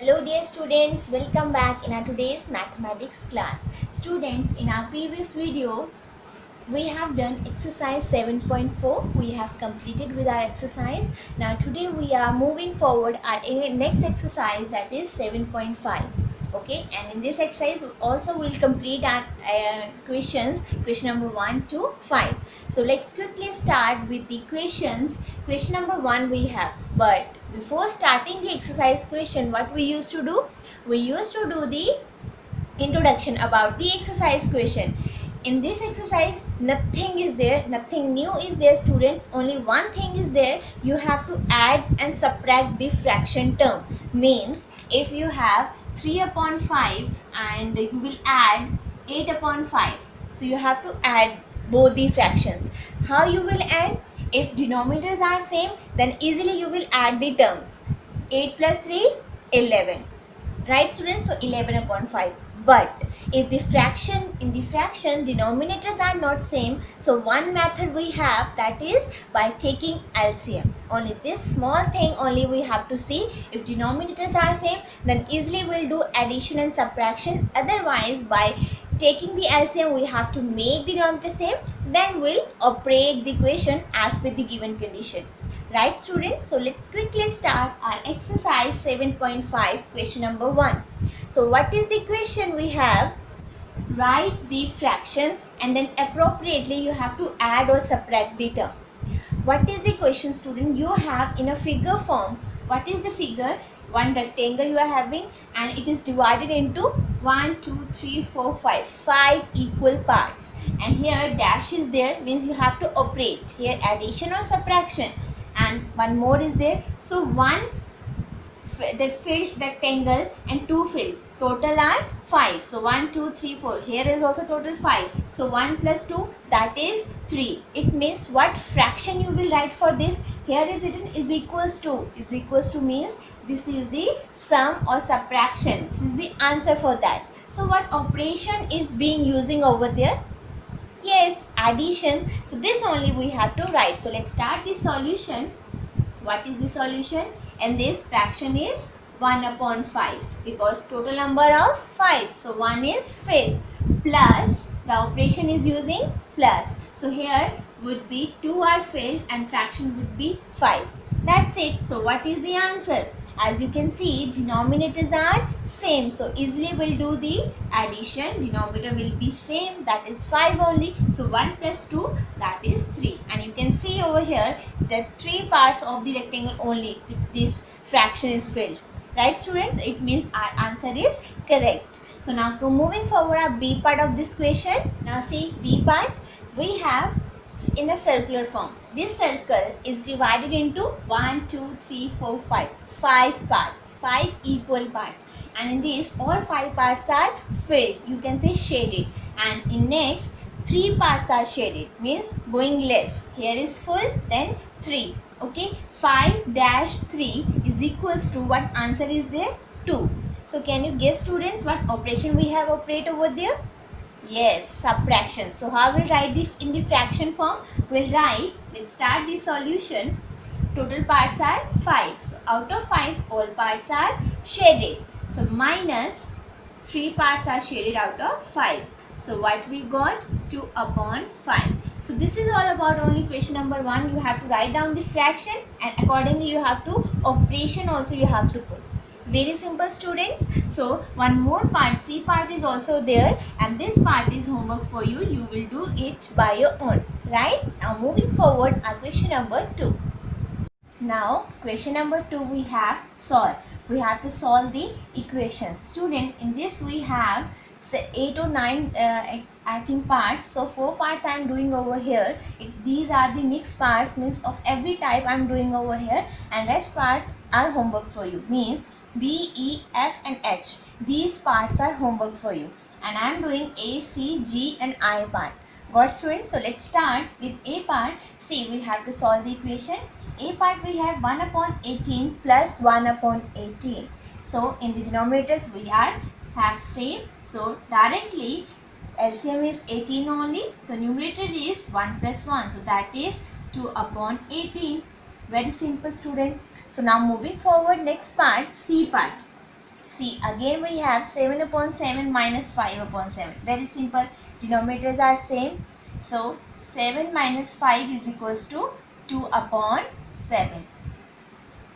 Hello dear students, welcome back in our today's mathematics class. Students, in our previous video, we have done exercise 7.4. We have completed with our exercise. Now today we are moving forward our next exercise, that is 7.5. Okay, and in this exercise also we'll complete our question number 1 to 5. So let's quickly start with the questions. Question number 1 we have, but before starting the exercise question, what we used to do? We used to do the introduction about the exercise question. In this exercise nothing is there, nothing new is there students, only one thing is there. You have to add and subtract the fraction term. Means if you have 3 upon 5 and you will add 8 upon 5, so you have to add both the fractions. How you will add? If denominators are same, then easily you will add the terms. 8 plus 3, 11, right students? So 11 upon 5. But if the fraction denominators are not same, so one method we have, that is by taking LCM. Only this small thing only we have to see. If denominators are same, then easily we'll do addition and subtraction. Otherwise, by taking the LCM, we have to make the denominator same, then we'll operate the equation as per the given condition. Right students? So let's quickly start our exercise 7.5 question number 1. So what is the question we have? Write the fractions and then appropriately you have to add or subtract the term. What is the question student? You have in a figure form. What is the figure? One rectangle you are having and it is divided into 1, 2, 3, 4, 5. 5 equal parts. And here dash is there, means you have to operate. Here addition or subtraction. And one more is there. So one that filled rectangle and 2 filled. Total are 5. So 1, 2, 3, 4. Here is also total 5. So 1 plus 2, that is 3. It means what fraction you will write for this? Here is written is equals to. Is equals to means this is the sum or subtraction. This is the answer for that. So what operation is being using over there? Yes, addition. So this only we have to write. So let's start the solution. What is the solution? And this fraction is 1 upon 5 because total number of 5. So 1 is filled, plus the operation is using plus. So here would be 2 are filled and fraction would be 5. That's it. So what is the answer? As you can see, denominators are same. So easily we'll do the addition. Denominator will be same, that is 5 only. So 1 plus 2, that is 3. And you can see over here that 3 parts of the rectangle only this fraction is filled. Right students? It means our answer is correct. So now moving forward, our B part of this question. Now see B part, we have in a circular form. This circle is divided into 1, 2, 3, 4, 5. 5 parts, 5 equal parts. And in this all 5 parts are filled. You can say shaded. And in next 3 parts are shaded, means going less. Here is full, then 3. Okay, 5 dash 3 is equals to what answer is there? 2. So can you guess students what operation we have operate over there? Yes, subtraction. So how we'll write this in the fraction form? We'll write, let's start the solution. Total parts are 5. So out of 5 all parts are shaded. So minus 3 parts are shaded out of 5. So what we got? 2 upon 5. So this is all about only question number 1. You have to write down the fraction and accordingly you have to operation also you have to put. Very simple students. So one more part, C part is also there and this part is homework for you. You will do it by your own. Right? Now moving forward, our question number 2. Now question number 2 we have solve. We have to solve the equation. Student, in this we have 8 or 9 I think parts. So 4 parts I am doing over here. These are the mixed parts, means of every type I am doing over here, and rest part are homework for you. Means B, E, F and H. These parts are homework for you. And I am doing A, C, G and I part. Got students? So let's start with A part. See, we have to solve the equation. A part we have 1 upon 18 plus 1 upon 18. So in the denominators we have same. So directly LCM is 18 only. So numerator is 1 plus 1. So that is 2 upon 18. Very simple student. So now moving forward, next part, C part. See, again we have 7 upon 7 minus 5 upon 7. Very simple. Denominators are same. So 7 minus 5 is equals to 2 upon 7.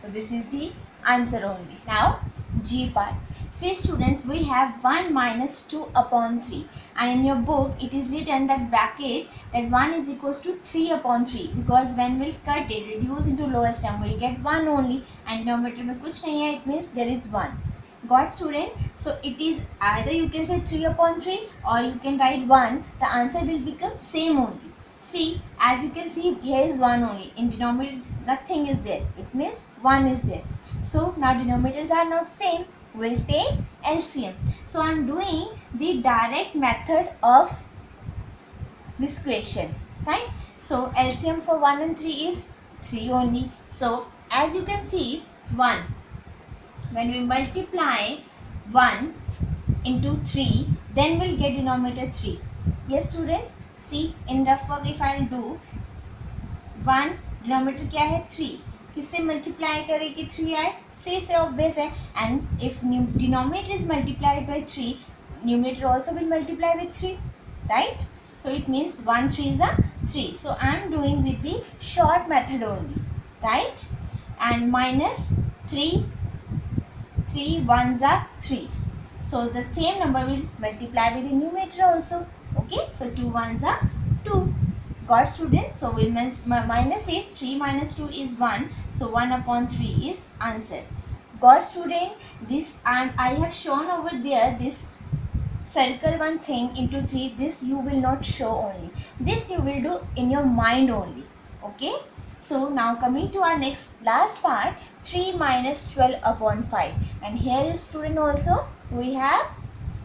So this is the answer only. Now G part. See students, we have 1 minus 2 upon 3, and in your book it is written that bracket that 1 is equals to 3 upon 3, because when we'll cut it, reduce into lowest term, we'll get 1 only, and denominator mein kuch nahi hai, it means there is 1. Got student? So it is either you can say 3 upon 3 or you can write 1. The answer will become same only. See, as you can see, here is 1 only. In denominator nothing is there. It means 1 is there. So now denominators are not same. We'll take LCM. So I am doing the direct method of this question. Fine. So LCM for 1 and 3 is 3 only. So as you can see, 1. When we multiply 1 into 3, then we'll get denominator 3. Yes students? See, in rough work if I will do 1, denominator क्या है 3, किससे multiply करें कि 3 आए, 3 से obvious है, and if denominator is multiplied by 3, numerator also will multiply with 3, right? So it means 1 3 is a 3. So I am doing with the short method only, right? And minus 3 1s are 3. So the same number will multiply with the numerator also. Okay, so 2 1s are 2. Got students? So we minus it. 3 minus 2 is 1. So 1 upon 3 is answer. Got student? This I have shown over there this circle one thing into 3. This you will not show only. This you will do in your mind only. Okay. So now coming to our last part, 3 minus 12 upon 5. And here is student also, we have,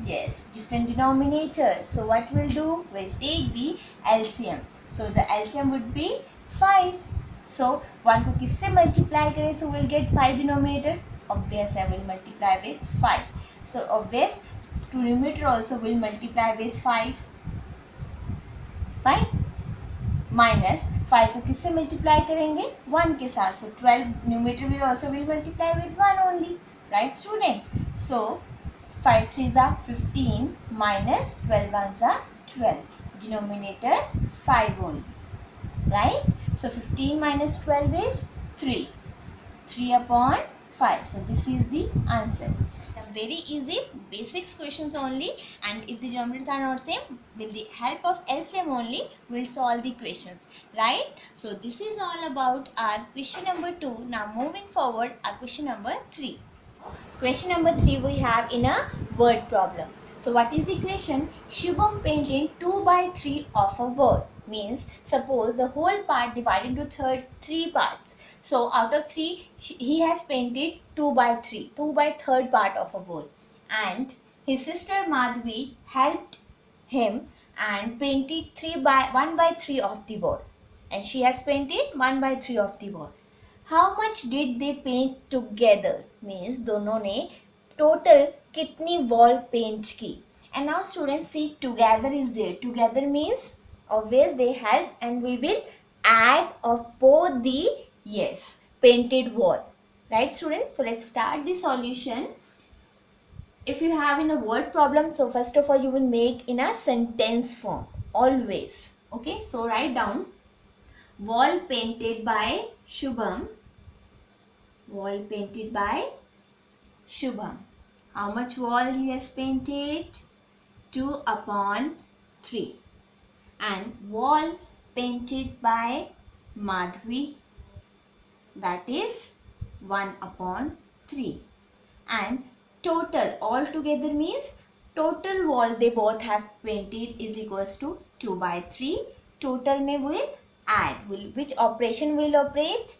yes, different denominators. So what we'll do, we'll take the LCM. So the LCM would be 5. So 1 को किससे multiply करें, so we'll get 5 denominator. Obvious I will multiply with 5. So obvious, numerator also will multiply with 5. Fine. Minus 5 को किससे multiply करेंगे, 1 के साथ. So 12 numerator will also will multiply with 1 only, right student? So 5 3s are 15 minus 12 1s are 12. Denominator 5 only, right? So 15 minus 12 is 3. 3 upon 5. So this is the answer. Very easy basics questions only, and if the denominators are not same, with the help of LCM only we'll solve the questions, right? So this is all about our question number 2. Now moving forward, our question number 3. Question number 3 we have in a word problem. So what is the question? Shubham painted 2 by 3 of a word. Means suppose the whole part divided into 3 parts. So out of 3 he has painted 2 by 3, 2 by third part of a word, and his sister Madhvi helped him and painted 1 by 3 of the word, and she has painted 1 by 3 of the word. How much did they paint together? Means दोनों ने total कितनी wall paint की. And now students see, together is there. Together means obvious they help, and we will add of both the, yes, painted wall, right students? So let's start the solution. If you have in a word problem, so first of all you will make in a sentence form always. Okay, so write down wall painted by Shubham. Wall painted by Shubham. How much wall he has painted? 2 upon 3. And wall painted by Madhvi, that is 1 upon 3. And total altogether means total wall they both have painted is equals to 2 by 3. Total में will add, which operation will operate?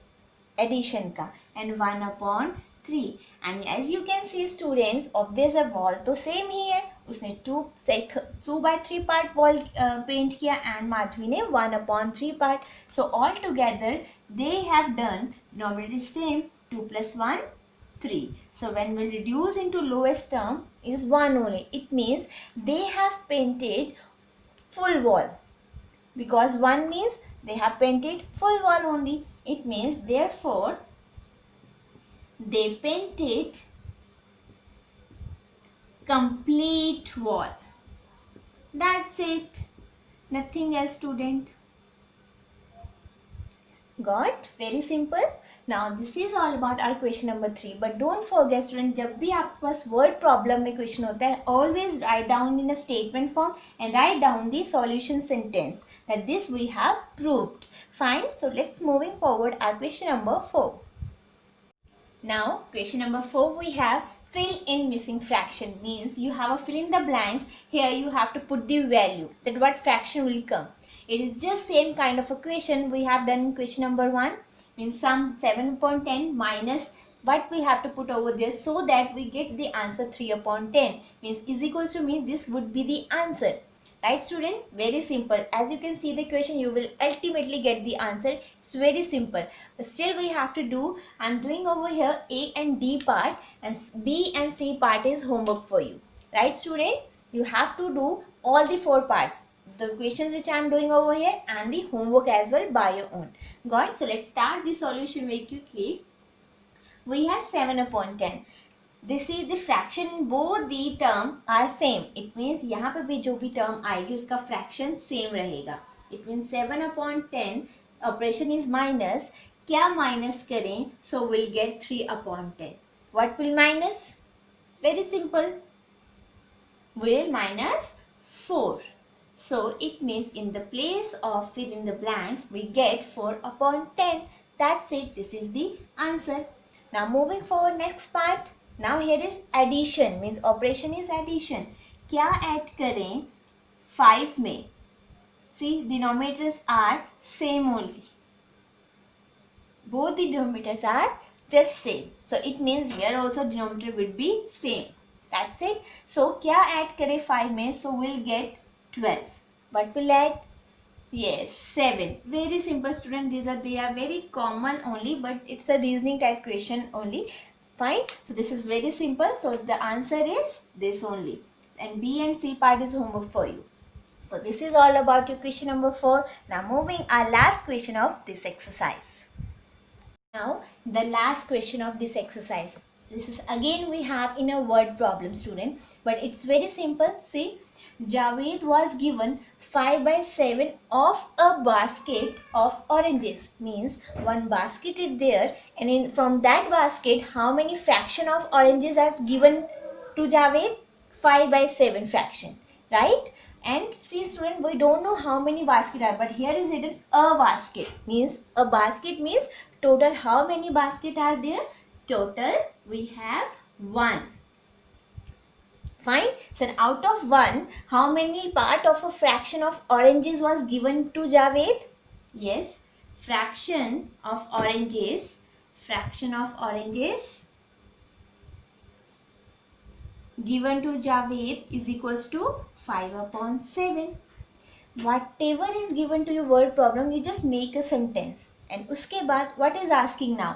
Addition का, and 1 upon 3. And as you can see students, obvious a wall तो same ही है, उसने 2 by 3 part wall paint किया, and Madhvi ने 1 upon 3 part. So all together they have done, denominator is same, 2 plus 1 3. So when we reduce into lowest term is 1 only. It means they have painted full wall, because 1 means they have painted full wall only. It means therefore they painted complete wall. That's it. Nothing else, student. Got? Very simple. Now this is all about our question number 3. But don't forget, student, जब भी आपके पास word problem में question होता है, always write down in a statement form and write down the solution sentence. That this we have proved. Fine. So let's moving forward our question number 4. Now question number 4 we have fill in missing fraction, means you have a fill in the blanks. Here you have to put the value, that what fraction will come. It is just same kind of a question we have done in question number 1, means sum 7/10 minus what we have to put over there so that we get the answer 3/10, means is equals to, mean this would be the answer. Right, student? Very simple. As you can see the question, you will ultimately get the answer. It's very simple. But still we have to do, I'm doing over here A and D part, and B and C part is homework for you. Right, student? You have to do all the 4 parts. The questions which I am doing over here and the homework as well by your own. Got it? So let's start the solution very quickly. We have 7/10. This is the fraction in both the term are same. It means यहाँ पे भी जो भी term आएगी उसका fraction same रहेगा. It means 7/10 operation is minus. क्या minus करें? So we'll get 3/10. What will minus? It's very simple. We'll minus 4. So it means in the place of fill in the blanks we get 4/10. That's it. This is the answer. Now moving forward next part. Now here is addition, means operation is addition. क्या add करें 5 में? See, denominators are same only. Both the denominators are just same. So it means here also denominator will be same. That's it. So क्या add करें 5 में? So we'll get 12. What will add? Yes, 7. Very simple, student. They are very common only, but it's a reasoning type question only. Fine. So this is very simple. So the answer is this only. And B and C part is homework for you. So this is all about your question number 4. Now moving our last question of this exercise. Now the last question of this exercise. This is again we have in a word problem, student. But it's very simple. See, Javed was given 5/7 of a basket of oranges, means one basket is there, and from that basket how many fraction of oranges has given to Javed? 5/7 fraction, right? And see, student, we don't know how many baskets are, but here is written a basket, means a basket means total how many baskets are there? Total we have 1. Fine. So out of 1, how many part of a fraction of oranges was given to Javed? Yes, fraction of oranges given to Javed is equals to 5/7. Whatever is given to your word problem, you just make a sentence. And उसके बाद what is asking now?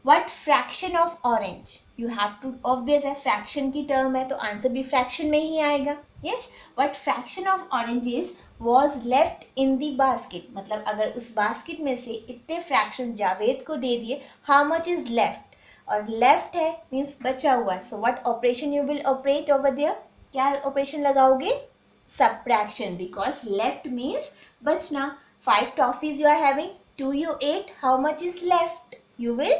What fraction of orange? You have to, obvious है fraction की term है तो answer भी fraction में ही आएगा. Yes, what fraction of oranges was left in the basket? मतलब अगर उस basket में से इतने fraction जावेद को दे दिए, how much is left? और left है means बचा हुआ है. So what operation you will operate over there? क्या operation लगाओगे? Subtraction, because left means बचना. 5 toffees you are having, 2 you ate, how much is left? You will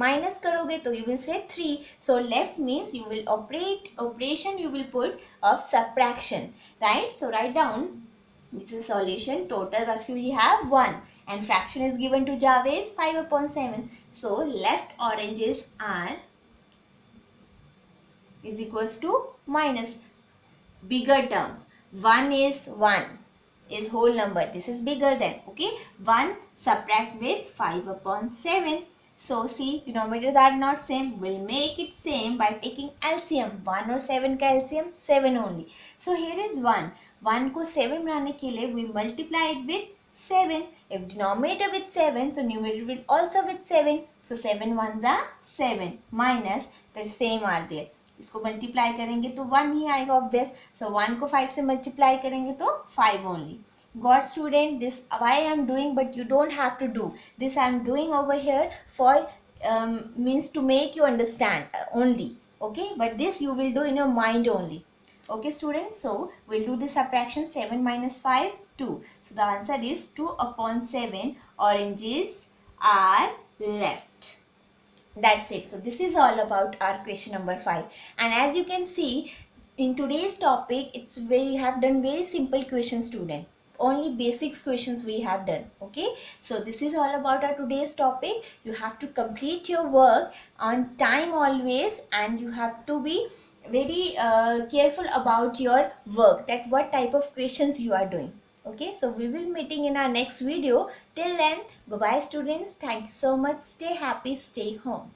minus करोगे तो you will say 3. So left means you will operation you will put of subtraction, right? So write down, this is solution. Total basket we have 1 and fraction is given to Javed 5/7. So left oranges are is equals to minus bigger term. 1 is whole number. This is bigger than, okay? 1 subtract with 5/7. So see, denominators are not same. We'll make it same by taking LCM. 1 और 7 का LCM 7 only. So here is 1. 1 को 7 बनाने के लिए we multiply it with 7. If denominator with 7, so numerator will also with 7. So 7 ones are 7 minus the same are there. इसको multiply करेंगे तो 1 ही आएगा ऑब्वियस. सो 1 को 5 से मल्टीप्लाई करेंगे तो 5 only. Got, student? This why I am doing, but you don't have to do this. I am doing over here for means to make you understand only. Okay, but this you will do in your mind only. Okay students, so we'll do the subtraction. 7 minus 5, 2. So the answer is 2 upon 7 oranges are left. That's it. So this is all about our question number 5. And as you can see, in today's topic, we have done very simple questions, student. Only basics questions we have done. Okay, so this is all about our today's topic. You have to complete your work on time always, and you have to be very careful about your work, that what type of questions you are doing. Okay, so we will meeting in our next video. Till then, bye bye students. Thank you so much. Stay happy, stay home.